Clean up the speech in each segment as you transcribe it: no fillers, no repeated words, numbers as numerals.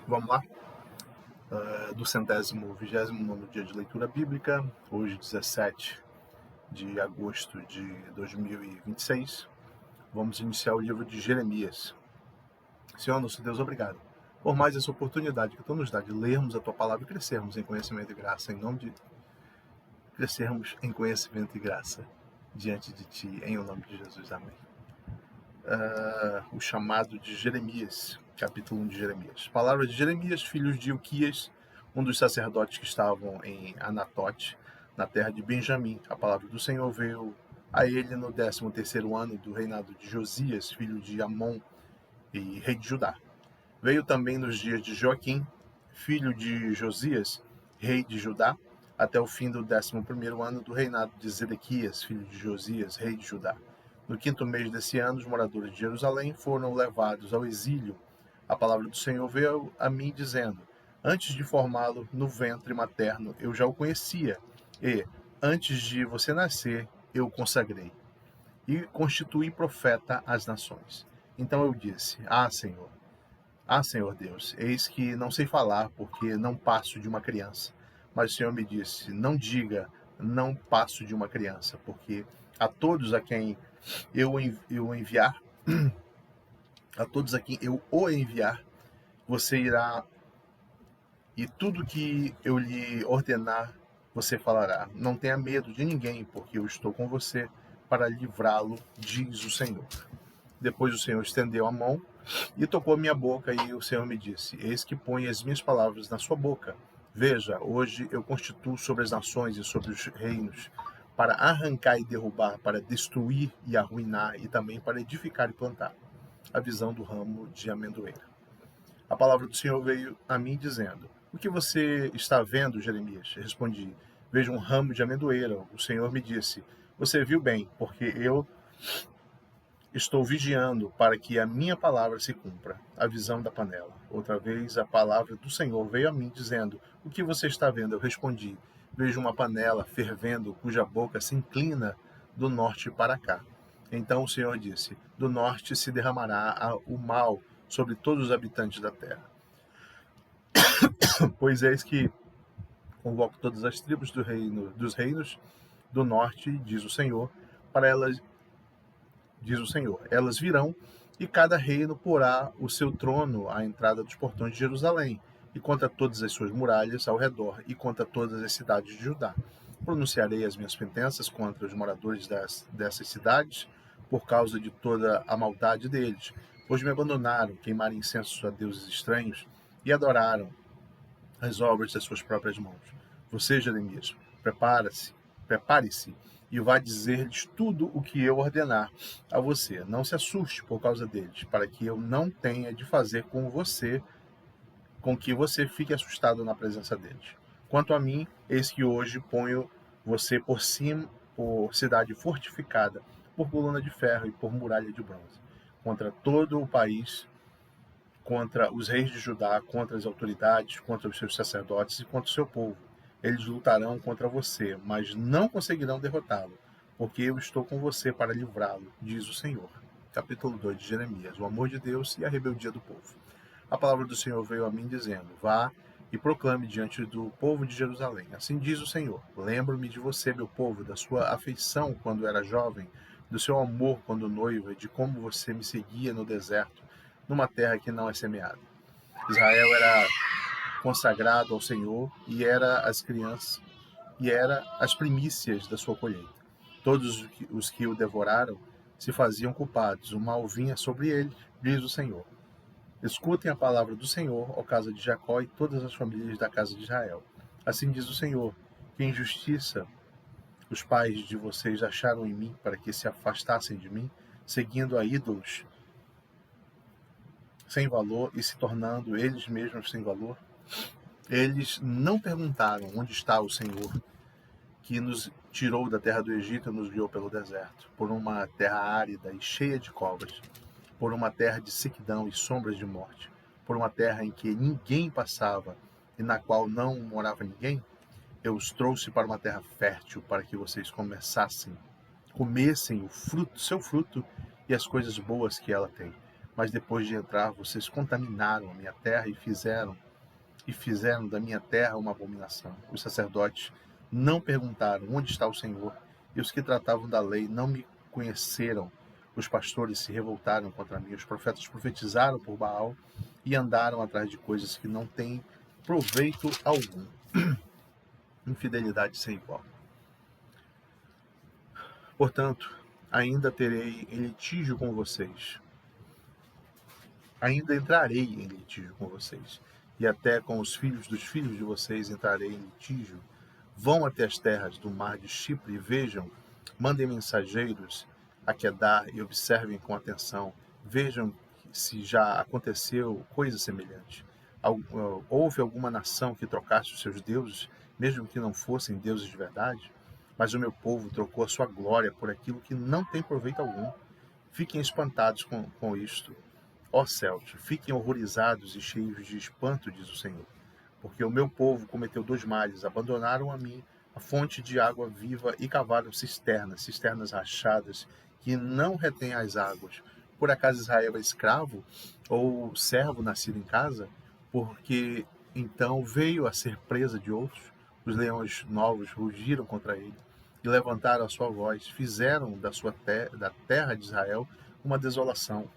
Vamos lá? Do 129º dia de leitura bíblica, hoje 17 de agosto de 2026, vamos iniciar o livro de Jeremias. Senhor, nosso Deus, obrigado por mais essa oportunidade que Tu nos dá de lermos a Tua palavra e crescermos em conhecimento e graça, em nome de crescermos em conhecimento e graça diante de Ti, em o nome de Jesus, amém. O chamado de Jeremias, capítulo 1 de Jeremias. Palavra de Jeremias, filho de Ilquias, um dos sacerdotes que estavam em Anatote, na terra de Benjamim. A palavra do Senhor veio a ele no 13º ano do reinado de Josias, filho de Amon e rei de Judá. Veio também nos dias de Joaquim, filho de Josias, rei de Judá, até o fim do 11º ano do reinado de Zedequias, filho de Josias, rei de Judá. No 5º mês desse ano, os moradores de Jerusalém foram levados ao exílio. A palavra do Senhor veio a mim dizendo: antes de formá-lo no ventre materno, eu já o conhecia, e, antes de você nascer, eu o consagrei, e constituí profeta às nações. Então eu disse: Senhor Deus, eis que não sei falar, porque não passo de uma criança. Mas o Senhor me disse: não diga, não passo de uma criança, porque a todos a quem eu enviar, a todos a quem eu o enviar, você irá, e tudo que eu lhe ordenar, você falará. Não tenha medo de ninguém, porque eu estou com você para livrá-lo, diz o Senhor. Depois o Senhor estendeu a mão e tocou minha boca, e o Senhor me disse: eis que põe as minhas palavras na sua boca. Veja, hoje eu constituo sobre as nações e sobre os reinos, para arrancar e derrubar, para destruir e arruinar, e também para edificar e plantar. A visão do ramo de amendoeira. A palavra do Senhor veio a mim dizendo: o que você está vendo, Jeremias? Respondi: vejo um ramo de amendoeira. O Senhor me disse: você viu bem, porque eu estou vigiando para que a minha palavra se cumpra. A visão da panela. Outra vez a palavra do Senhor veio a mim dizendo: o que você está vendo? Eu respondi: vejo uma panela fervendo, cuja boca se inclina do norte para cá. Então o Senhor disse: do norte se derramará o mal sobre todos os habitantes da terra. Pois eis que convoco todas as tribos dos reinos do norte, diz o Senhor, para elas, diz o Senhor, elas virão, e cada reino porá o seu trono à entrada dos portões de Jerusalém, e contra todas as suas muralhas ao redor, e contra todas as cidades de Judá. Pronunciarei as minhas sentenças contra os moradores dessas cidades, por causa de toda a maldade deles, pois me abandonaram, queimaram incenso a deuses estranhos, e adoraram as obras das suas próprias mãos. Você, Jeremias, prepare-se e vá dizer-lhes tudo o que eu ordenar a você. Não se assuste por causa deles, para que eu não tenha de fazer com que você fique assustado na presença deles. Quanto a mim, eis que hoje ponho você por cidade fortificada, por coluna de ferro e por muralha de bronze, contra todo o país, contra os reis de Judá, contra as autoridades, contra os seus sacerdotes e contra o seu povo. Eles lutarão contra você, mas não conseguirão derrotá-lo, porque eu estou com você para livrá-lo, diz o Senhor. Capítulo 2 de Jeremias. O amor de Deus e a rebeldia do povo. A palavra do Senhor veio a mim dizendo: vá e proclame diante do povo de Jerusalém. Assim diz o Senhor: lembro-me de você, meu povo, da sua afeição quando era jovem, do seu amor quando noiva, de como você me seguia no deserto, numa terra que não é semeada. Israel era consagrado ao Senhor e era as primícias da sua colheita. Todos os que o devoraram se faziam culpados, o mal vinha sobre ele, diz o Senhor. Escutem a palavra do Senhor, ó casa de Jacó e todas as famílias da casa de Israel. Assim diz o Senhor: que injustiça os pais de vocês acharam em mim para que se afastassem de mim, seguindo a ídolos sem valor e se tornando eles mesmos sem valor? Eles não perguntaram onde está o Senhor, que nos tirou da terra do Egito e nos guiou pelo deserto, por uma terra árida e cheia de cobras, por uma terra de sequidão e sombras de morte, por uma terra em que ninguém passava e na qual não morava ninguém. Eu os trouxe para uma terra fértil, para que vocês comessem o fruto, seu fruto e as coisas boas que ela tem, Mas depois de entrar, vocês contaminaram a minha terra e fizeram da minha terra uma abominação. Os sacerdotes não perguntaram onde está o Senhor, e os que tratavam da lei não me conheceram. Os pastores se revoltaram contra mim, os profetas profetizaram por Baal e andaram atrás de coisas que não têm proveito algum. Infidelidade sem igual. Portanto, ainda terei em litígio com vocês. Ainda entrarei em litígio com vocês, e até com os filhos dos filhos de vocês entrarei em litígio. Vão até as terras do mar de Chipre e vejam, mandem mensageiros a Quedar e observem com atenção. Vejam se já aconteceu coisa semelhante. Houve alguma nação que trocasse os seus deuses, mesmo que não fossem deuses de verdade? Mas o meu povo trocou a sua glória por aquilo que não tem proveito algum. Fiquem espantados com isto. Ó céus, fiquem horrorizados e cheios de espanto, diz o Senhor. Porque o meu povo cometeu dois males, abandonaram a mim a fonte de água viva e cavaram cisternas rachadas, que não retêm as águas. Por acaso Israel é escravo ou servo nascido em casa? Porque então veio a ser presa de outros. Os leões novos rugiram contra ele e levantaram a sua voz, fizeram da terra de Israel uma desolação.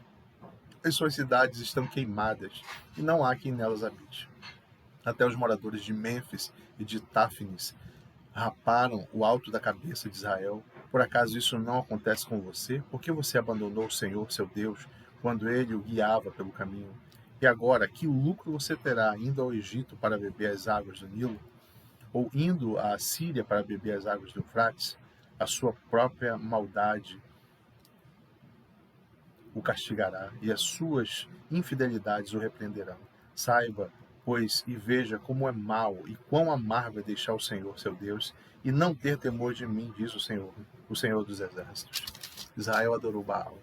As suas cidades estão queimadas, e não há quem nelas habite. Até os moradores de Mênfis e de Táfnis raparam o alto da cabeça de Israel. Por acaso isso não acontece com você? Por que você abandonou o Senhor, seu Deus, quando ele o guiava pelo caminho? E agora, que lucro você terá indo ao Egito para beber as águas do Nilo? Ou indo à Síria para beber as águas do Eufrates? A sua própria maldade o castigará, e as suas infidelidades o repreenderão. Saiba, pois, e veja como é mau e quão amargo é deixar o Senhor, seu Deus, e não ter temor de mim, diz o Senhor dos Exércitos. Israel adorou Baal,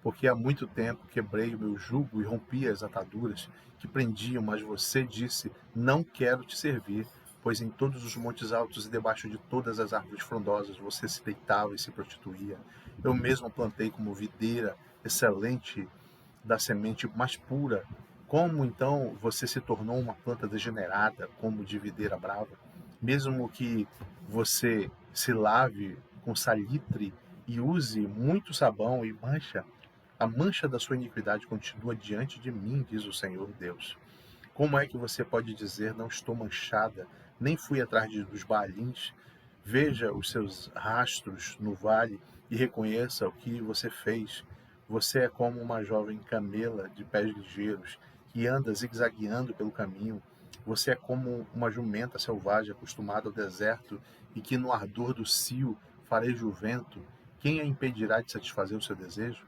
porque há muito tempo quebrei o meu jugo e rompi as ataduras que prendiam, mas você disse, não quero te servir, pois em todos os montes altos e debaixo de todas as árvores frondosas você se deitava e se prostituía. Eu mesmo plantei como videira excelente da semente mais pura. Como então você se tornou uma planta degenerada, como de videira brava? Mesmo que você se lave com salitre e use muito sabão e mancha, a mancha da sua iniquidade continua diante de mim, diz o Senhor Deus. Como é que você pode dizer, não estou manchada, nem fui atrás dos baalins? Veja os seus rastros no vale e reconheça o que você fez. Você é como uma jovem camela de pés ligeiros, que anda zigue-zagueando pelo caminho. Você é como uma jumenta selvagem acostumada ao deserto e que no ardor do cio fareja o vento. Quem a impedirá de satisfazer o seu desejo?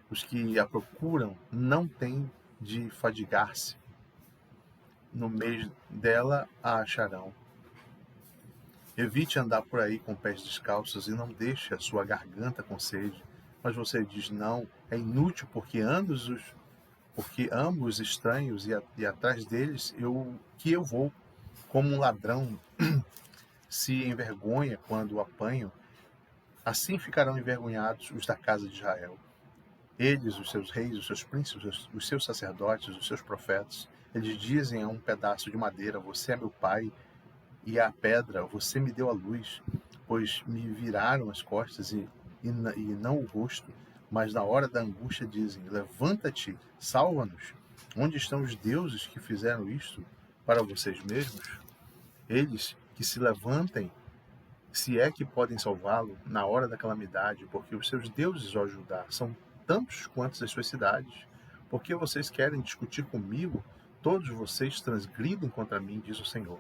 Os que a procuram não têm de fadigar-se. No meio dela a acharão. Evite andar por aí com pés descalços e não deixe a sua garganta com sede. Mas você diz, não, é inútil, porque ambos estranhos e atrás deles eu vou, como um ladrão se envergonha quando o apanho, assim ficarão envergonhados os da casa de Israel. Eles, os seus reis, os seus príncipes, os seus sacerdotes, os seus profetas, eles dizem a um pedaço de madeira, você é meu pai, e à pedra, você me deu a luz, pois me viraram as costas e não o rosto, mas na hora da angústia dizem, levanta-te, salva-nos. Onde estão os deuses que fizeram isto para vocês mesmos? Eles que se levantem, se é que podem salvá-lo na hora da calamidade, porque os seus deuses o ajudar são tantos quanto as suas cidades. Porque vocês querem discutir comigo? Todos vocês transgridem contra mim, diz o Senhor.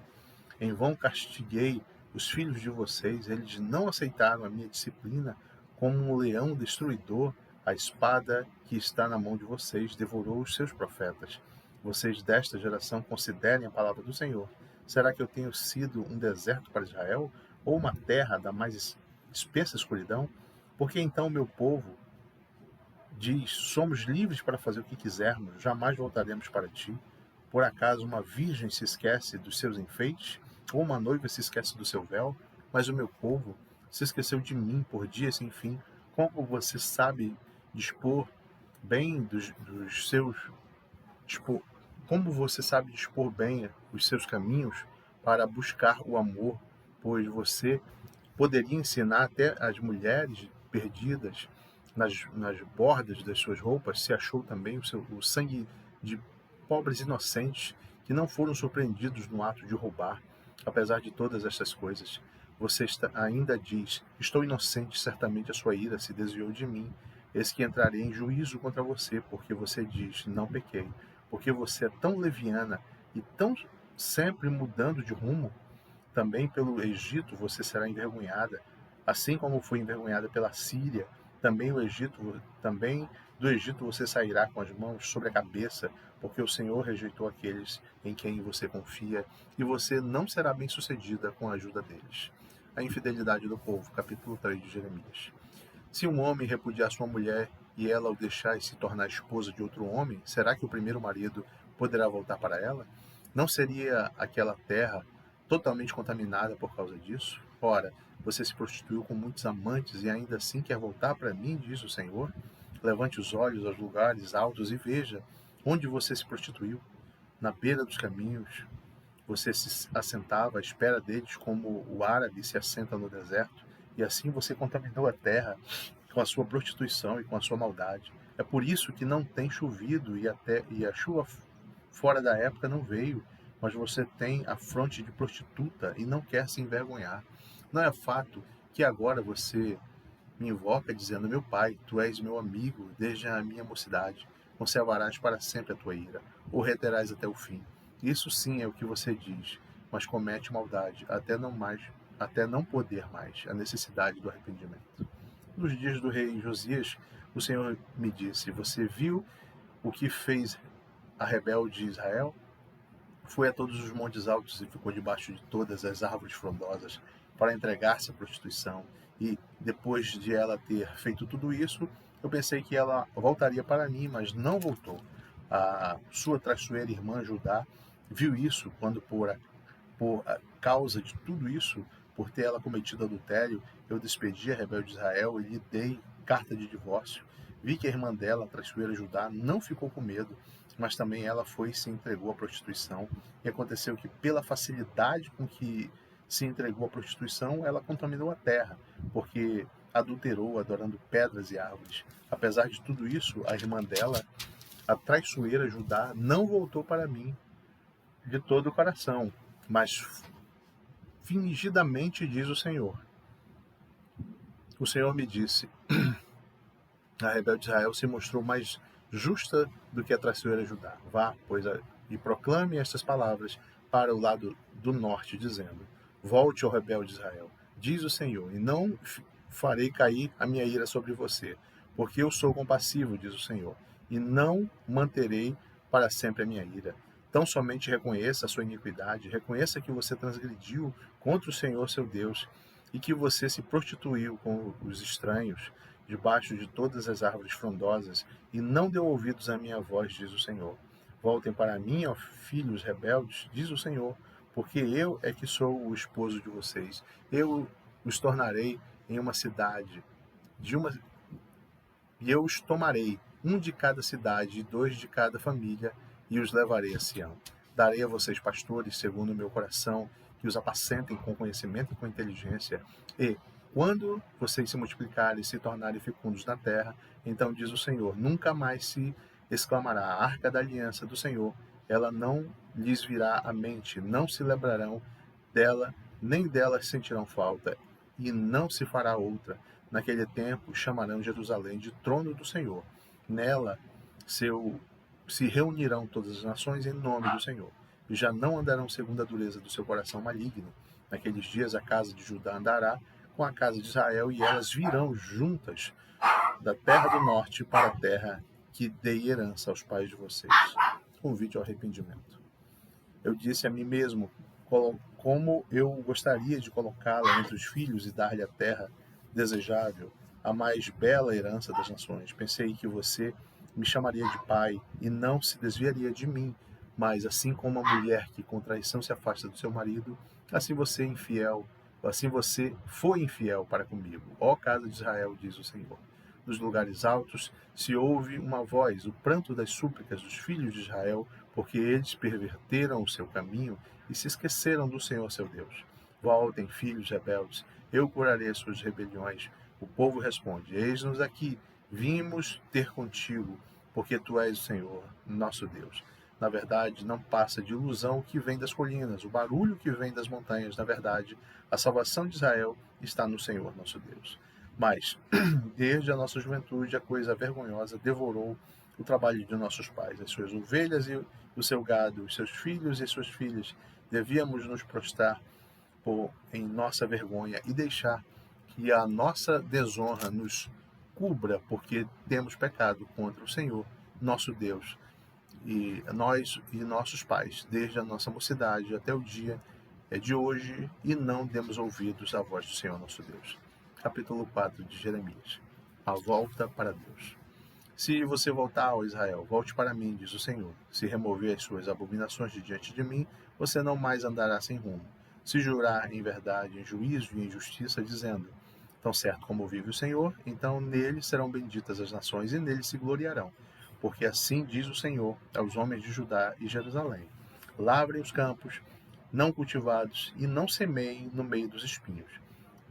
Em vão castiguei os filhos de vocês, eles não aceitaram a minha disciplina, como um leão destruidor, a espada que está na mão de vocês devorou os seus profetas. Vocês desta geração considerem a palavra do Senhor. Será que eu tenho sido um deserto para Israel, ou uma terra da mais espessa escuridão? Porque então o meu povo diz, somos livres para fazer o que quisermos, jamais voltaremos para ti. Por acaso uma virgem se esquece dos seus enfeites? Ou uma noiva se esquece do seu véu? Mas o meu povo se esqueceu de mim por dias sem fim. Como você sabe dispor bem dos seus, dispor, como você sabe dispor bem os seus caminhos para buscar o amor, pois você poderia ensinar até as mulheres perdidas nas bordas das suas roupas, se achou também o sangue de pobres inocentes que não foram surpreendidos no ato de roubar. Apesar de todas estas coisas, você ainda diz: estou inocente, certamente a sua ira se desviou de mim. Eis que entrarei em juízo contra você, porque você diz: não pequei. Porque você é tão leviana e tão sempre mudando de rumo. Também pelo Egito você será envergonhada, assim como foi envergonhada pela Síria. Também do Egito você sairá com as mãos sobre a cabeça, porque o Senhor rejeitou aqueles em quem você confia, e você não será bem-sucedida com a ajuda deles. A infidelidade do povo, capítulo 3 de Jeremias. Se um homem repudiar sua mulher e ela o deixar e se tornar esposa de outro homem, será que o primeiro marido poderá voltar para ela? Não seria aquela terra totalmente contaminada por causa disso? Ora, você se prostituiu com muitos amantes e ainda assim quer voltar para mim, diz o Senhor? Levante os olhos aos lugares altos e veja onde você se prostituiu. Na beira dos caminhos, você se assentava à espera deles como o árabe se assenta no deserto, e assim você contaminou a terra com a sua prostituição e com a sua maldade. É por isso que não tem chovido e a chuva fora da época não veio, mas você tem a fronte de prostituta e não quer se envergonhar. Não é fato que agora você me invoca dizendo: meu pai, tu és meu amigo desde a minha mocidade, conservarás para sempre a tua ira, ou reterás até o fim. Isso sim é o que você diz, mas comete maldade até não poder mais, a necessidade do arrependimento. Nos dias do rei Josias, o Senhor me disse: você viu o que fez a rebelde Israel? Foi a todos os montes altos e ficou debaixo de todas as árvores frondosas para entregar-se à prostituição. E, depois de ela ter feito tudo isso, eu pensei que ela voltaria para mim, mas não voltou. A sua traiçoeira irmã Judá viu isso quando, por causa de tudo isso, por ter ela cometido adultério, eu despedi a rebelde Israel e lhe dei carta de divórcio. Vi que a irmã dela, a traiçoeira Judá, não ficou com medo, mas também ela foi e se entregou à prostituição. E aconteceu que, pela facilidade com que se entregou à prostituição, ela contaminou a terra, porque adulterou, adorando pedras e árvores. Apesar de tudo isso, a irmã dela, a traiçoeira Judá, não voltou para mim de todo o coração, mas fingidamente, diz o Senhor. O Senhor me disse: a rebelde Israel se mostrou mais justa do que a traiçoeira Judá. Vá, pois, e proclame estas palavras para o lado do norte, dizendo: volte, ó rebelde Israel, diz o Senhor, e não farei cair a minha ira sobre você, porque eu sou compassivo, diz o Senhor, e não manterei para sempre a minha ira. Tão somente reconheça a sua iniquidade, reconheça que você transgrediu contra o Senhor seu Deus, e que você se prostituiu com os estranhos, debaixo de todas as árvores frondosas, e não deu ouvidos à minha voz, diz o Senhor. Voltem para mim, ó filhos rebeldes, diz o Senhor, porque eu é que sou o esposo de vocês. Eu os tornarei em uma cidade, e eu os tomarei, um de cada cidade e dois de cada família, e os levarei a Sião. Darei a vocês pastores segundo o meu coração, que os apacentem com conhecimento e com inteligência. E, quando vocês se multiplicarem e se tornarem fecundos na terra, então diz o Senhor, nunca mais se exclamará: a arca da aliança do Senhor, ela não lhes virá à mente, não se lembrarão dela, nem delas sentirão falta, e não se fará outra. Naquele tempo chamarão Jerusalém de trono do Senhor. Nela se reunirão todas as nações em nome do Senhor. E já não andarão segundo a dureza do seu coração maligno. Naqueles dias a casa de Judá andará com a casa de Israel, e elas virão juntas da terra do norte para a terra que dei herança aos pais de vocês. Convite ao arrependimento. Eu disse a mim mesmo como eu gostaria de colocá-la entre os filhos e dar-lhe a terra desejável, a mais bela herança das nações. Pensei que você me chamaria de pai e não se desviaria de mim, mas assim como a mulher que com traição se afasta do seu marido, assim você foi infiel para comigo, ó casa de Israel, diz o Senhor. dos lugares altos se ouve uma voz, o pranto das súplicas dos filhos de Israel, porque eles perverteram o seu caminho e se esqueceram do Senhor seu Deus. Voltem, filhos rebeldes, eu curarei as suas rebeliões. O povo responde: Eis-nos aqui, vimos ter contigo, porque tu és o Senhor, nosso Deus. Na verdade, não passa de ilusão o que vem das colinas, o barulho que vem das montanhas. Na verdade, a salvação de Israel está no Senhor, nosso Deus. Mas, desde a nossa juventude, a coisa vergonhosa devorou o trabalho de nossos pais, as suas ovelhas e o seu gado, os seus filhos e suas filhas. Devíamos nos prostrar em nossa vergonha e deixar que a nossa desonra nos cubra, porque temos pecado contra o Senhor, nosso Deus, e nós e nossos pais, desde a nossa mocidade até o dia de hoje, e não demos ouvidos à voz do Senhor, nosso Deus. Capítulo 4 de Jeremias. A volta para Deus. Se você voltar, ó Israel, volte para mim, diz o Senhor. Se remover as suas abominações de diante de mim, você não mais andará sem rumo. Se jurar em verdade, em juízo e em justiça, dizendo: Tão certo como vive o Senhor, então nele serão benditas as nações e nele se gloriarão. Porque assim diz o Senhor aos homens de Judá e Jerusalém: Lavrem os campos não cultivados e não semeiem no meio dos espinhos.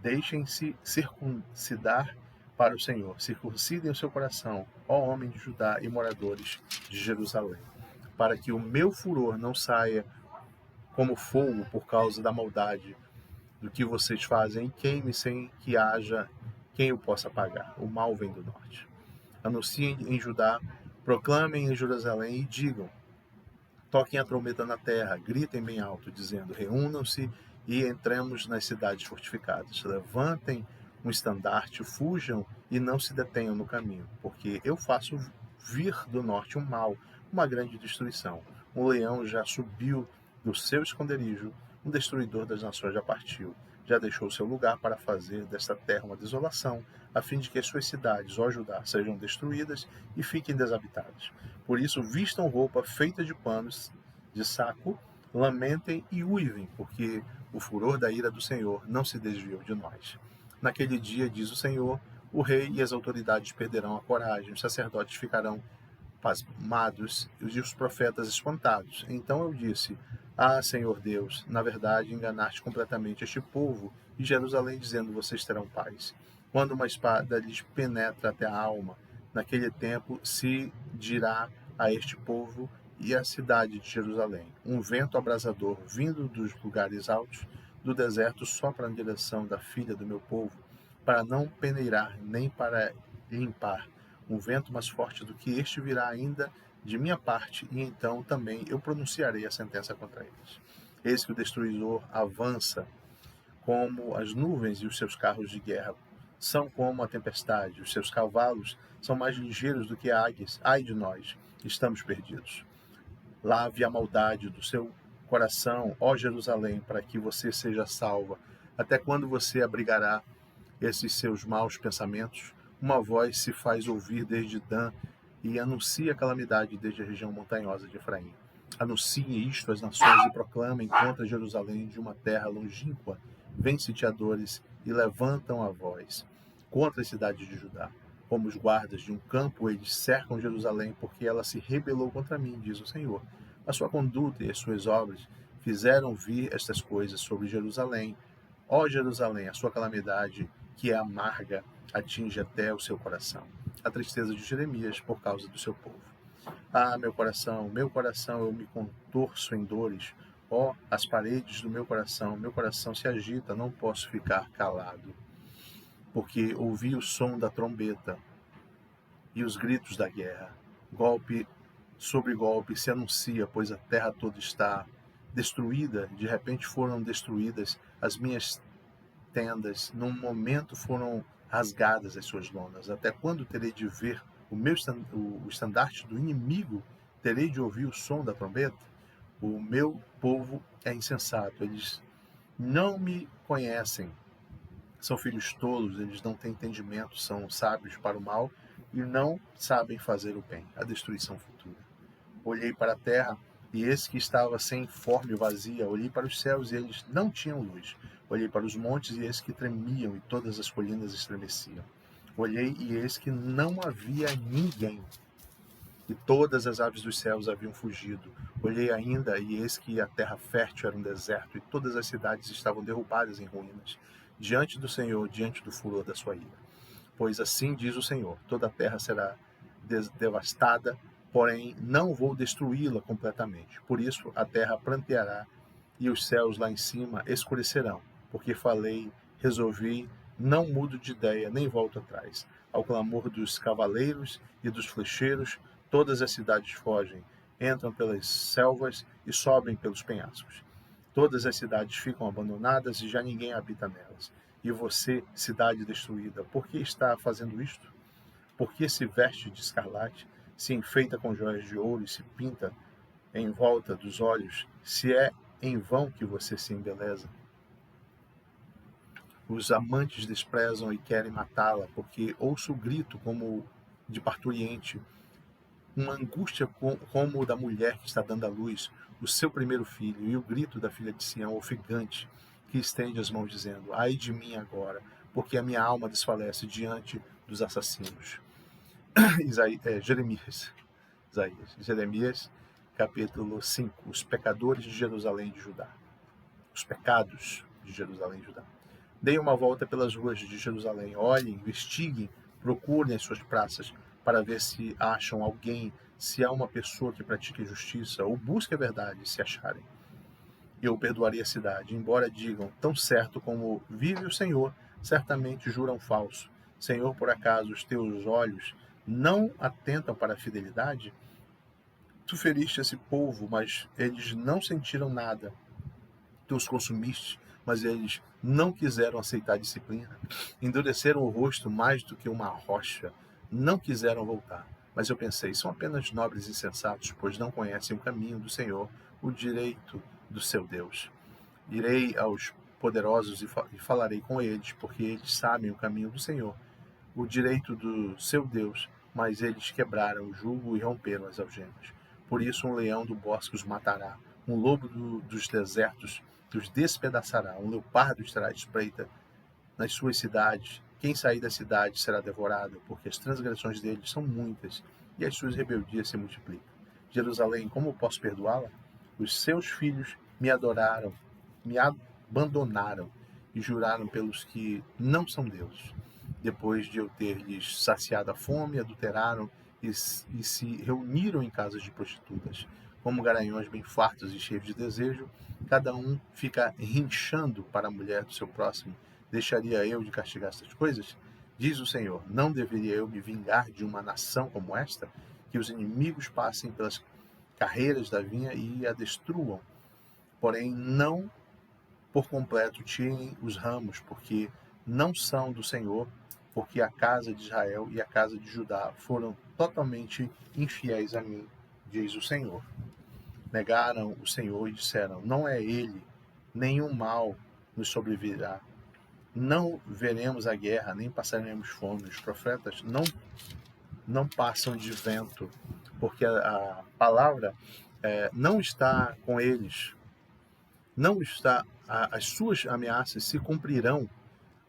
Deixem-se circuncidar para o Senhor. Circuncidem o seu coração, ó homem de Judá e moradores de Jerusalém, para que o meu furor não saia como fogo por causa da maldade do que vocês fazem e queime sem que haja quem o possa pagar. O mal vem do norte. Anunciem em Judá, proclamem em Jerusalém e digam: toquem a trombeta na terra, gritem bem alto, dizendo: reúnam-se e entremos nas cidades fortificadas. Levantem um estandarte, fujam e não se detenham no caminho, porque eu faço vir do norte um mal, uma grande destruição. Um leão já subiu do seu esconderijo, um destruidor das nações já partiu. Já deixou seu lugar para fazer desta terra uma desolação, a fim de que as suas cidades, ó Judá, sejam destruídas e fiquem desabitadas. Por isso, vistam roupa feita de panos de saco, lamentem e uivem, porque o furor da ira do Senhor não se desviou de nós. Naquele dia, diz o Senhor, o rei e as autoridades perderão a coragem, os sacerdotes ficarão pasmados e os profetas espantados. Então eu disse: Ah, Senhor Deus, na verdade enganaste completamente este povo e Jerusalém, dizendo: vocês terão paz. Quando uma espada lhes penetra até a alma, naquele tempo se dirá a este povo e à cidade de Jerusalém: um vento abrasador vindo dos lugares altos do deserto sopra na direção da filha do meu povo, para não peneirar nem para limpar. Um vento mais forte do que este virá ainda de minha parte, e então também eu pronunciarei a sentença contra eles. Eis que o destruidor avança como as nuvens, e os seus carros de guerra são como a tempestade. Os seus cavalos são mais ligeiros do que águias. Ai de nós, estamos perdidos. Lave a maldade do seu coração, ó Jerusalém, para que você seja salva. Até quando você abrigará esses seus maus pensamentos? Uma voz se faz ouvir desde Dan e anuncia a calamidade desde a região montanhosa de Efraim. Anunciem isto às nações e proclamem contra Jerusalém de uma terra longínqua. Vêm sitiadores e levantam a voz contra as cidades de Judá. Como os guardas de um campo, eles cercam Jerusalém, porque ela se rebelou contra mim, diz o Senhor. A sua conduta e as suas obras fizeram vir estas coisas sobre Jerusalém. Ó Jerusalém, a sua calamidade, que é amarga, atinge até o seu coração. A tristeza de Jeremias por causa do seu povo. Ah, meu coração, eu me contorço em dores. Ó, as paredes do meu coração se agita, não posso ficar calado. Porque ouvi o som da trombeta e os gritos da guerra. Golpe sobre golpe se anuncia, pois a terra toda está destruída. De repente foram destruídas as minhas tendas, num momento foram rasgadas as suas lonas. Até quando terei de ver o estandarte do inimigo? Terei de ouvir o som da trombeta? O meu povo é insensato, eles não me conhecem. São filhos tolos, eles não têm entendimento, são sábios para o mal e não sabem fazer o bem, a destruição futura. Olhei para a terra, e eis que estava sem forma e vazia. Olhei para os céus, e eles não tinham luz. Olhei para os montes, e eis que tremiam, e todas as colinas estremeciam. Olhei e eis que não havia ninguém, e todas as aves dos céus haviam fugido. Olhei ainda, e eis que a terra fértil era um deserto, e todas as cidades estavam derrubadas em ruínas, diante do Senhor, diante do furor da sua ira. Pois assim diz o Senhor, toda a terra será devastada, porém não vou destruí-la completamente. Por isso a terra pranteará, e os céus lá em cima escurecerão, porque falei, resolvi, não mudo de ideia, nem volto atrás. Ao clamor dos cavaleiros e dos flecheiros, todas as cidades fogem, entram pelas selvas e sobem pelos penhascos. Todas as cidades ficam abandonadas e já ninguém habita nelas. E você, cidade destruída, por que está fazendo isto? Por que se veste de escarlate, se enfeita com joias de ouro e se pinta em volta dos olhos, se é em vão que você se embeleza? Os amantes desprezam e querem matá-la, porque ouço o grito como de parturiente, uma angústia como o da mulher que está dando à luz o seu primeiro filho, e o grito da filha de Sião, ofegante, que estende as mãos dizendo, ai de mim agora, porque a minha alma desfalece diante dos assassinos. Jeremias, capítulo 5, os pecadores de Jerusalém e de Judá. Os pecados de Jerusalém e Judá. Deem uma volta pelas ruas de Jerusalém, olhem, investiguem, procurem as suas praças para ver se acham alguém, se há uma pessoa que pratique justiça, ou busque a verdade, se acharem. Eu perdoarei a cidade, embora digam, tão certo como vive o Senhor, certamente juram falso. Senhor, por acaso os teus olhos não atentam para a fidelidade? Tu feriste esse povo, mas eles não sentiram nada. Tu os consumiste, mas eles não quiseram aceitar a disciplina. Endureceram o rosto mais do que uma rocha. Não quiseram voltar. Mas eu pensei, são apenas nobres e insensatos, pois não conhecem o caminho do Senhor, o direito do seu Deus. Irei aos poderosos e falarei com eles, porque eles sabem o caminho do Senhor, o direito do seu Deus, mas eles quebraram o jugo e romperam as algemas. Por isso um leão do bosque os matará, um lobo dos desertos os despedaçará, um leopardo estará à espreita nas suas cidades. Quem sair da cidade será devorado, porque as transgressões deles são muitas e as suas rebeldias se multiplicam. Jerusalém, como posso perdoá-la? Os seus filhos me adoraram, me abandonaram e juraram pelos que não são deuses. Depois de eu ter lhes saciado a fome, adulteraram e se reuniram em casas de prostitutas. Como garanhões bem fartos e cheios de desejo, cada um fica rinchando para a mulher do seu próximo. Deixaria eu de castigar essas coisas? Diz o Senhor, não deveria eu me vingar de uma nação como esta? Que os inimigos passem pelas carreiras da vinha e a destruam. Porém, não por completo tirem os ramos, porque não são do Senhor, porque a casa de Israel e a casa de Judá foram totalmente infiéis a mim, diz o Senhor. Negaram o Senhor e disseram, não é ele, nenhum mal nos sobrevirá. Não veremos a guerra, nem passaremos fome. Os profetas não passam de vento, porque a palavra não está com eles. Não está, as suas ameaças se cumprirão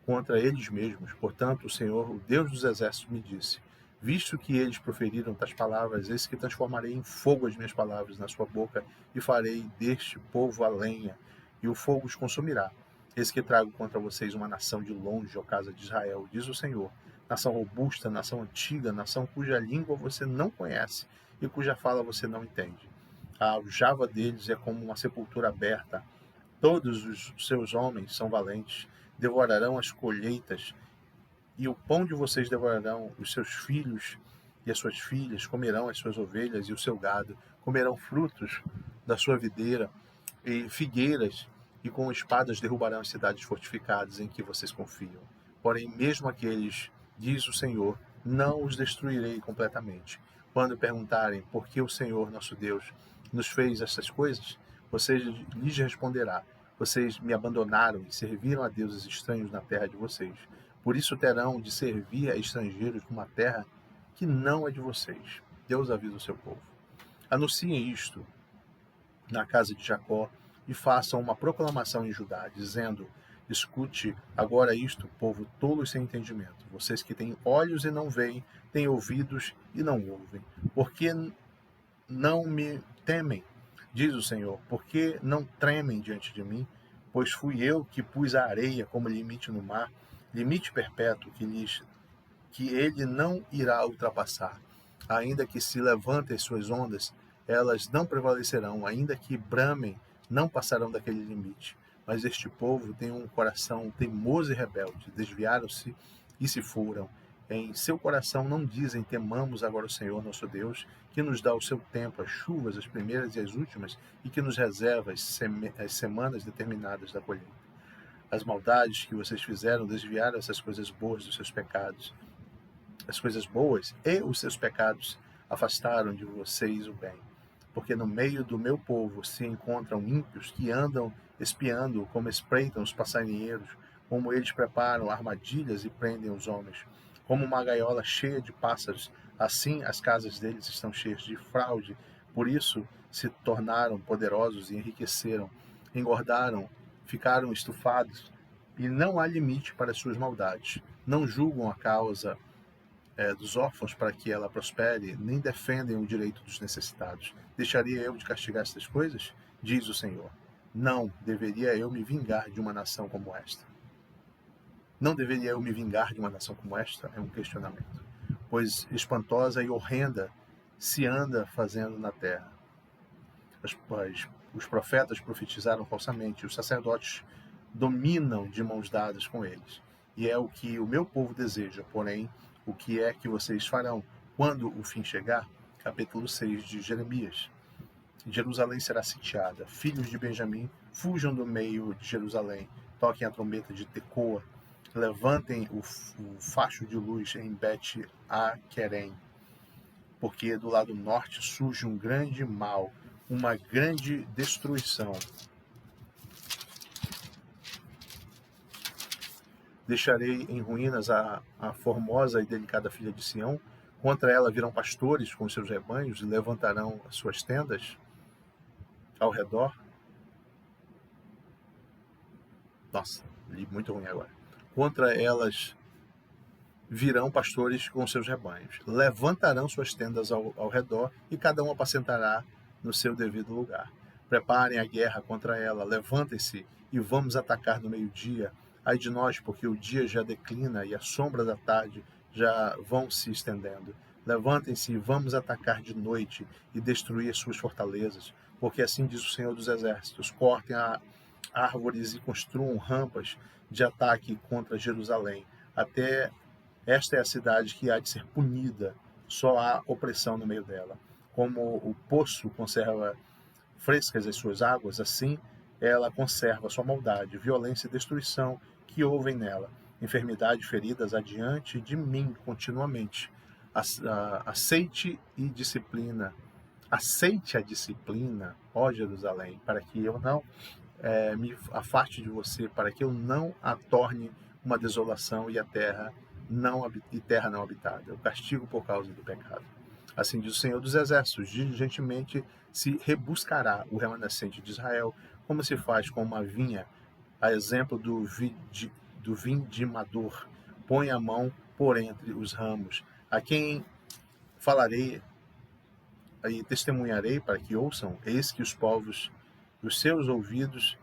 contra eles mesmos. Portanto, o Senhor, o Deus dos exércitos, me disse, visto que eles proferiram tais palavras, eis que transformarei em fogo as minhas palavras na sua boca e farei deste povo a lenha, e o fogo os consumirá. Eis que trago contra vocês uma nação de longe, ó casa de Israel, diz o Senhor, nação robusta, nação antiga, nação cuja língua você não conhece e cuja fala você não entende. A aljava deles é como uma sepultura aberta. Todos os seus homens são valentes, devorarão as colheitas, e o pão de vocês devorarão os seus filhos e as suas filhas, comerão as suas ovelhas e o seu gado, comerão frutos da sua videira e figueiras, e com espadas derrubarão as cidades fortificadas em que vocês confiam. Porém, mesmo aqueles, diz o Senhor, não os destruirei completamente. Quando perguntarem por que o Senhor, nosso Deus, nos fez estas coisas, vocês lhes responderá, vocês me abandonaram e serviram a deuses estranhos na terra de vocês. Por isso terão de servir a estrangeiros numa terra que não é de vocês. Deus avisa o seu povo. Anunciem isto na casa de Jacó e façam uma proclamação em Judá, dizendo, Escute agora isto, povo tolo e sem entendimento. Vocês que têm olhos e não veem, têm ouvidos e não ouvem. Por que não me temem? Diz o Senhor. Por que não tremem diante de mim? Pois fui eu que pus a areia como limite no mar, limite perpétuo que ele não irá ultrapassar. Ainda que se levantem as suas ondas, elas não prevalecerão, ainda que bramem, não passarão daquele limite. Mas este povo tem um coração teimoso e rebelde, desviaram-se e se foram. Em seu coração não dizem, temamos agora o Senhor nosso Deus, que nos dá o seu tempo, as chuvas, as primeiras e as últimas, e que nos reserva as semanas determinadas da colheita. As maldades que vocês fizeram desviaram essas coisas boas dos seus pecados. As coisas boas e os seus pecados afastaram de vocês o bem. Porque no meio do meu povo se encontram ímpios que andam espiando como espreitam os passarinheiros, como eles preparam armadilhas e prendem os homens. Como uma gaiola cheia de pássaros, assim as casas deles estão cheias de fraude. Por isso se tornaram poderosos e enriqueceram, engordaram, ficaram estufados, e não há limite para as suas maldades. Não julgam a causa dos órfãos para que ela prospere, nem defendem o direito dos necessitados. Deixaria eu de castigar estas coisas? Diz o Senhor. Não deveria eu me vingar de uma nação como esta. Não deveria eu me vingar de uma nação como esta? É um questionamento. Pois espantosa e horrenda se anda fazendo na terra. Os profetas profetizaram falsamente, os sacerdotes dominam de mãos dadas com eles. E é o que o meu povo deseja, porém, o que é que vocês farão quando o fim chegar? Capítulo 6 de Jeremias. Jerusalém será sitiada. Filhos de Benjamim, fujam do meio de Jerusalém. Toquem a trombeta de Tecoa. Levantem o facho de luz em Bet-Aquerem. Porque do lado norte surge um grande mal, uma grande destruição. Deixarei em ruínas a formosa e delicada filha de Sião. Contra ela virão pastores com seus rebanhos e levantarão as suas tendas ao redor. Nossa, li muito ruim agora. Contra elas virão pastores com seus rebanhos. Levantarão suas tendas ao redor e cada um apacentará no seu devido lugar. Preparem a guerra contra ela, levantem-se e vamos atacar no meio-dia. Ai de nós, porque o dia já declina e a sombra da tarde já vão se estendendo. Levantem-se e vamos atacar de noite e destruir suas fortalezas, porque assim diz o Senhor dos Exércitos: cortem árvores e construam rampas de ataque contra Jerusalém. Até esta é a cidade que há de ser punida, só há opressão no meio dela. Como o poço conserva frescas as suas águas, assim ela conserva sua maldade, violência e destruição que houve nela. Enfermidade e feridas adiante de mim continuamente. Aceite e disciplina. Aceite a disciplina, ó Jerusalém, para que eu não me afaste de você, para que eu não a torne uma desolação e terra não habitada. O castigo por causa do pecado. Assim diz o Senhor dos Exércitos: diligentemente se rebuscará o remanescente de Israel, como se faz com uma vinha, a exemplo do vindimador. Põe a mão por entre os ramos. A quem falarei e testemunharei para que ouçam? Eis que os seus ouvidos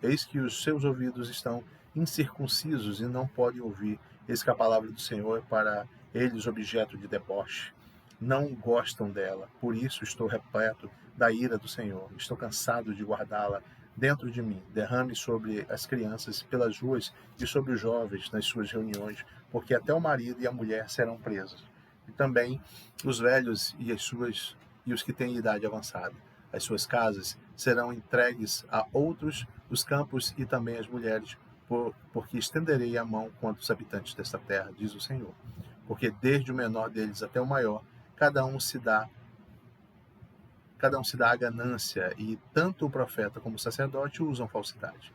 estão incircuncisos e não podem ouvir. Eis que a palavra do Senhor é para eles objeto de deboche. Não gostam dela, por isso estou repleto da ira do Senhor. Estou cansado de guardá-la dentro de mim. Derrame sobre as crianças pelas ruas e sobre os jovens nas suas reuniões, porque até o marido e a mulher serão presos. E também os velhos e os que têm idade avançada. As suas casas serão entregues a outros, os campos e também as mulheres, porque estenderei a mão contra os habitantes desta terra, diz o Senhor. Porque desde o menor deles até o maior, cada um se dá a ganância, e tanto o profeta como o sacerdote usam falsidade.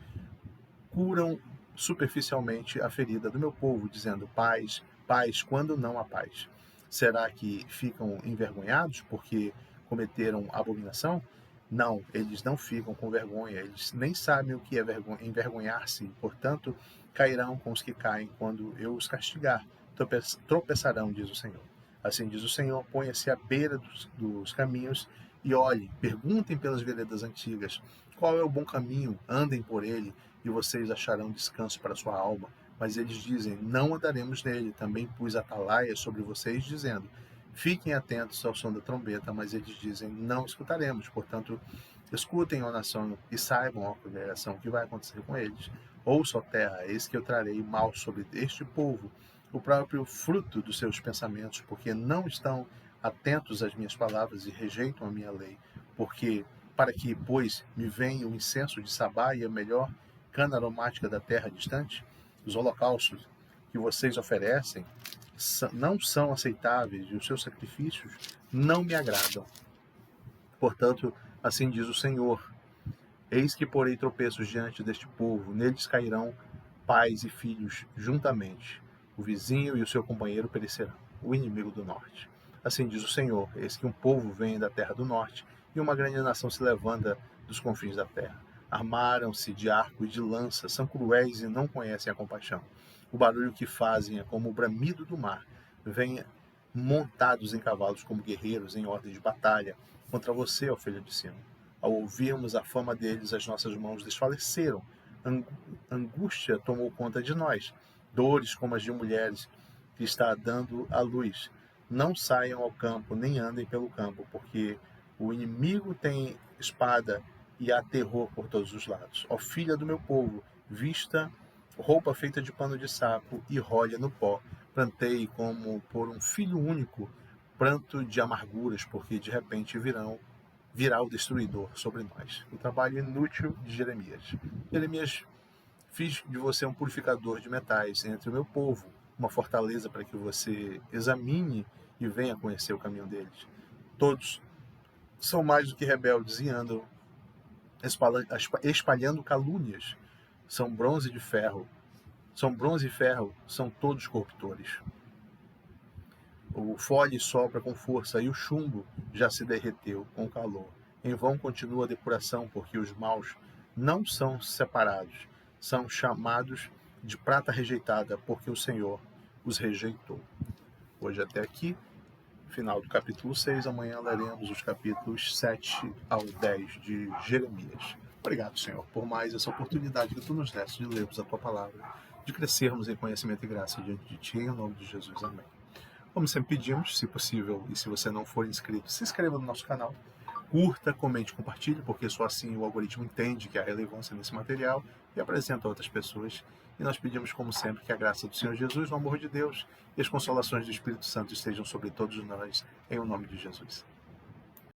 Curam superficialmente a ferida do meu povo, dizendo paz, paz, quando não há paz. Será que ficam envergonhados porque cometeram abominação? Não, eles não ficam com vergonha, eles nem sabem o que é envergonhar-se, portanto, cairão com os que caem quando eu os castigar, tropeçarão, diz o Senhor. Assim diz o Senhor, ponha-se à beira dos caminhos e olhem, perguntem pelas veredas antigas, qual é o bom caminho, andem por ele, e vocês acharão descanso para sua alma. Mas eles dizem, não andaremos nele. Também pus atalaias sobre vocês, dizendo, fiquem atentos ao som da trombeta, mas eles dizem, não escutaremos. Portanto, escutem, ó nação, e saibam, ó congregação, o que vai acontecer com eles. Ouça, ó terra, eis que eu trarei mal sobre este povo, o próprio fruto dos seus pensamentos, porque não estão atentos às minhas palavras e rejeitam a minha lei. Porque, para que, pois, me venha o incenso de Sabá e a melhor cana aromática da terra distante, os holocaustos que vocês oferecem não são aceitáveis e os seus sacrifícios não me agradam. Portanto, assim diz o Senhor, eis que porei tropeços diante deste povo, neles cairão pais e filhos juntamente, o vizinho e o seu companheiro perecerão, o inimigo do norte. Assim diz o Senhor, eis que um povo vem da terra do norte, e uma grande nação se levanta dos confins da terra. Armaram-se de arco e de lança, são cruéis e não conhecem a compaixão. O barulho que fazem é como o bramido do mar. Vêm montados em cavalos como guerreiros em ordem de batalha contra você, ó filho de Sião. Ao ouvirmos a fama deles, as nossas mãos desfaleceram. Angústia tomou conta de nós, dores como as de mulheres que está dando à luz. Não saiam ao campo, nem andem pelo campo, porque o inimigo tem espada e há terror por todos os lados. Ó filha do meu povo, vista roupa feita de pano de saco e rolha no pó. Plantei como por um filho único, pranto de amarguras, porque de repente virá o destruidor sobre nós. O trabalho inútil de Jeremias. Jeremias, fiz de você um purificador de metais entre o meu povo, uma fortaleza para que você examine e venha conhecer o caminho deles. Todos são mais do que rebeldes e andam espalhando calúnias. São bronze e ferro, são todos corruptores. O fole sopra com força e o chumbo já se derreteu com o calor. Em vão continua a depuração, porque os maus não são separados, são chamados de prata rejeitada, porque o Senhor os rejeitou. Hoje até aqui, final do capítulo 6, amanhã leremos os capítulos 7 ao 10 de Jeremias. Obrigado, Senhor, por mais essa oportunidade que Tu nos deste de lermos a Tua palavra, de crescermos em conhecimento e graça diante de Ti, em nome de Jesus. Amém. Como sempre pedimos, se possível, e se você não for inscrito, se inscreva no nosso canal, curta, comente, compartilhe, porque só assim o algoritmo entende que há relevância nesse material e apresenta a outras pessoas. E nós pedimos, como sempre, que a graça do Senhor Jesus, o amor de Deus e as consolações do Espírito Santo estejam sobre todos nós, em o nome de Jesus.